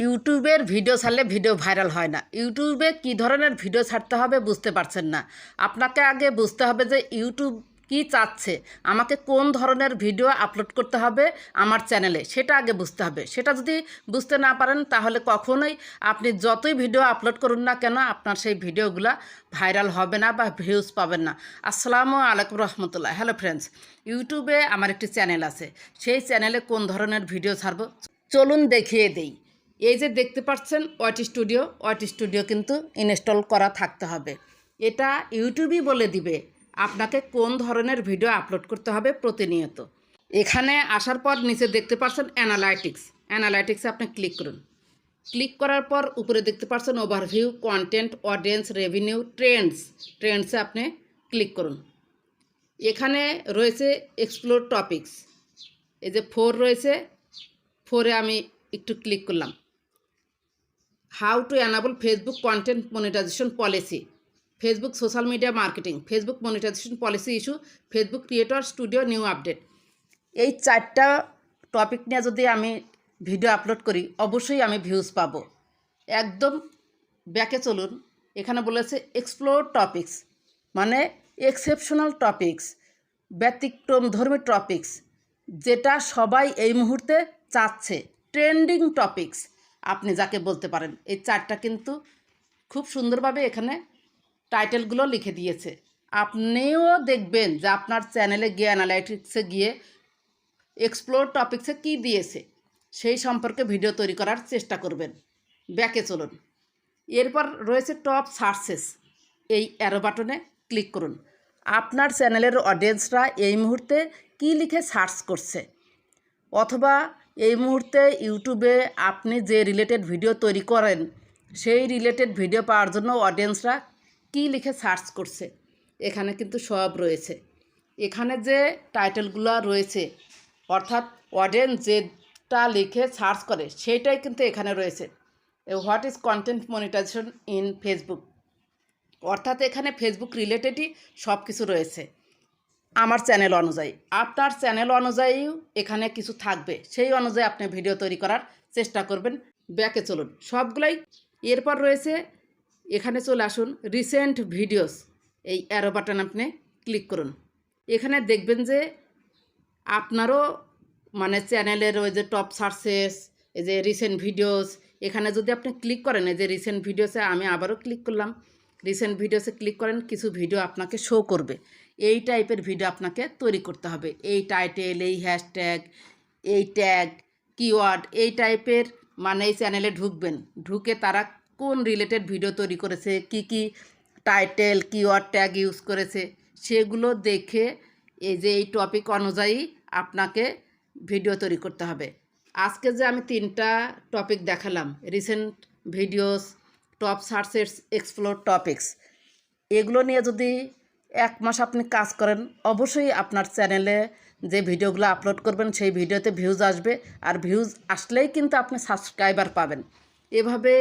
ইউটিউবের ভিডিও ছাড়লে video viral হয় না। ইউটিউবে কী ধরনের ভিডিও ছাড়তে হবে বুঝতে পারছেন না। আপনাকে আগে বুঝতে হবে যে ইউটিউব কি চাচ্ছে, আমাকে কোন ধরনের ভিডিও আপলোড করতে হবে আমার চ্যানেলে, সেটা আগে বুঝতে হবে। সেটা যদি বুঝতে না পারেন তাহলে কখনোই আপনি যতই ভিডিও আপলোড করুন না কেন আপনার সেই ভিডিওগুলো ভাইরাল হবে না বা ভিউজ পাবেন না। আসসালামু আলাইকুম রহমতুল্লাহ। হ্যালো ফ্রেন্ডস, ইউটিউবে আমার একটি চ্যানেল আছে। সেই চ্যানেলে কোন ধরনের ভিডিও ছাড়বো চলুন দেখিয়ে দেই। এই যে দেখতে পাচ্ছেন ওয়াইটি স্টুডিও কিন্তু ইনস্টল করা থাকতে হবে। এটা ইউটিউবই বলে দিবে আপনাকে কোন ধরনের ভিডিও আপলোড করতে হবে প্রতিনিয়ত। এখানে আসার পর নিচে দেখতে পাচ্ছেন অ্যানালাইটিক্সে আপনি ক্লিক করুন। ক্লিক করার পর উপরে দেখতে পাচ্ছেন ওভারভিউ, কন্টেন্ট, অডিয়েন্স, রেভিনিউ, ট্রেন্ডসে আপনি ক্লিক করুন। এখানে রয়েছে এক্সপ্লোর টপিকস, এই যে 4 রয়েছে, 4-এ আমি একটু ক্লিক করলাম। How to enable Facebook content monetization policy, Facebook social media marketing, Facebook monetization policy issue, Facebook creator studio new update. এই 4টা টপিক নিয়ে যদি আমি ভিডিও আপলোড করি অবশ্যই আমি ভিউজ পাবো। একদম ব্যাকে চলুন। এখানে বলেছে এক্সপ্লোর টপিকস, মানে এক্সেপশনাল টপিকস, ব্যতিক্রমধর্মী টপিকস, যেটা সবাই এই মুহূর্তে চাচ্ছে, ট্রেন্ডিং টপিকস আপনি যাকে বলতে পারেন। এই 4টা কিন্তু খুব সুন্দরভাবে এখানে টাইটেলগুলো লিখে দিয়েছে। আপনিও দেখবেন যে আপনার চ্যানেলে গিয়ে অ্যানালাইটিক্সে গিয়ে এক্সপ্লোর টপিক্সে কী দিয়েছে সেই সম্পর্কে ভিডিও তৈরি করার চেষ্টা করবেন। ব্যাকে চলুন। এরপর রয়েছে টপ সার্চেস, এই অ্যারো বাটনে ক্লিক করুন। আপনার চ্যানেলের অডিয়েন্সরা এই মুহূর্তে কী লিখে সার্চ করছে, অথবা এই মুহূর্তে ইউটিউবে আপনি যে রিলেটেড ভিডিও তৈরি করেন সেই রিলেটেড ভিডিও পাওয়ার জন্য অডিয়েন্সরা কী লিখে সার্চ করছে এখানে কিন্তু সব রয়েছে। এখানে যে টাইটেলগুলো রয়েছে অর্থাৎ অডিয়েন্স যেটা লিখে সার্চ করে সেইটাই কিন্তু এখানে রয়েছে। What is content monetization in Facebook, অর্থাৎ এখানে ফেসবুক রিলেটেডই সব কিছু রয়েছে আমার চ্যানেল অনুযায়ী। আপনার চ্যানেল অনুযায়ীও এখানে কিছু থাকবে, সেই অনুযায়ী আপনি ভিডিও তৈরি করার চেষ্টা করবেন। ব্যাকে চলুন সবগুলাই। এরপর রয়েছে এখানে চলে আসুন রিসেন্ট ভিডিওস, এই অ্যারো বাটন আপনি ক্লিক করুন। এখানে দেখবেন যে আপনারও মানে চ্যানেলের ওই যে টপ সার্চেস, এই যে রিসেন্ট ভিডিওস, এখানে যদি আপনি ক্লিক করেন, এই যে রিসেন্ট ভিডিওসে আমি আবারও ক্লিক করলাম, রিসেন্ট ভিডিওসে ক্লিক করেন, কিছু ভিডিও আপনাকে শো করবে। এই টাইপের ভিডিও আপনাকে তৈরি করতে হবে। এই টাইটেল, এই হ্যাশট্যাগ, এই ট্যাগ, কিওয়ার্ড, এই টাইপের, মানে এই চ্যানেলে ঢুকবেন, ঢুকে তারা কোন রিলেটেড ভিডিও তৈরি করেছে, কি কি টাইটেল, কিওয়ার্ড, ট্যাগ ইউজ করেছে সেগুলো দেখে এই যে এই টপিক অনুযায়ী আপনাকে ভিডিও তৈরি করতে হবে। আজকে যে আমি 3টা টপিক দেখালাম, recent videos, top searches, explore topics, এগুলো নিয়ে যদি 1 মাস আপনি কাজ করেন অবশ্যই আপনার চ্যানেলে যে ভিডিওগুলো আপলোড করবেন সেই ভিডিওতে ভিউজ আসবে। আর ভিউজ আসলেই কিন্তু আপনি সাবস্ক্রাইবার পাবেন। এভাবে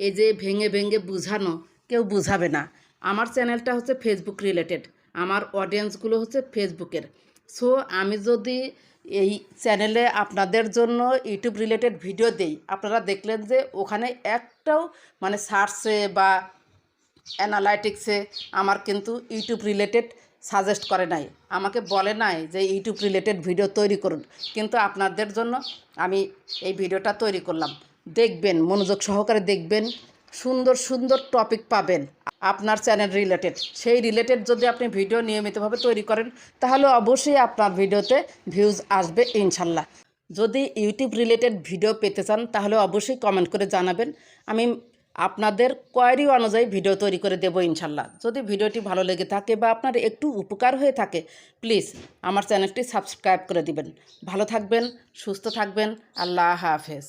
এই যে ভেঙে ভেঙে বুঝানো কেউ বুঝাবে না। আমার চ্যানেলটা হচ্ছে ফেসবুক রিলেটেড, আমার অডিয়েন্সগুলো হচ্ছে ফেসবুকের। সো আমি যদি এই চ্যানেলে আপনাদের জন্য ইউটিউব রিলেটেড ভিডিও দেই, আপনারা দেখলেন যে ওখানে একটাও মানে সার্চে বা অ্যানালাইটিক্সে আমার কিন্তু ইউটিউব রিলেটেড সাজেস্ট করে নাই, আমাকে বলে নাই যে ইউটিউব রিলেটেড ভিডিও তৈরি করুন, কিন্তু আপনাদের জন্য আমি এই ভিডিওটা তৈরি করলাম। দেখবেন, মনোযোগ সহকারে দেখবেন, সুন্দর সুন্দর টপিক পাবেন আপনার চ্যানেল রিলেটেড। সেই রিলেটেড যদি আপনি ভিডিও নিয়মিতভাবে তৈরি করেন তাহলে অবশ্যই আপনার ভিডিওতে ভিউজ আসবে ইনশাল্লাহ। যদি ইউটিউব রিলেটেড ভিডিও পেতে চান তাহলে অবশ্যই কমেন্ট করে জানাবেন, আমি আপনাদের কোয়ারি অনুযায়ী ভিডিও তৈরি করে দেবো ইনশাল্লাহ। যদি ভিডিওটি ভালো লেগে থাকে বা আপনার একটু উপকার হয়ে থাকে প্লিজ আমার চ্যানেলটি সাবস্ক্রাইব করে দিবেন। ভালো থাকবেন, সুস্থ থাকবেন, আল্লাহ হাফেজ।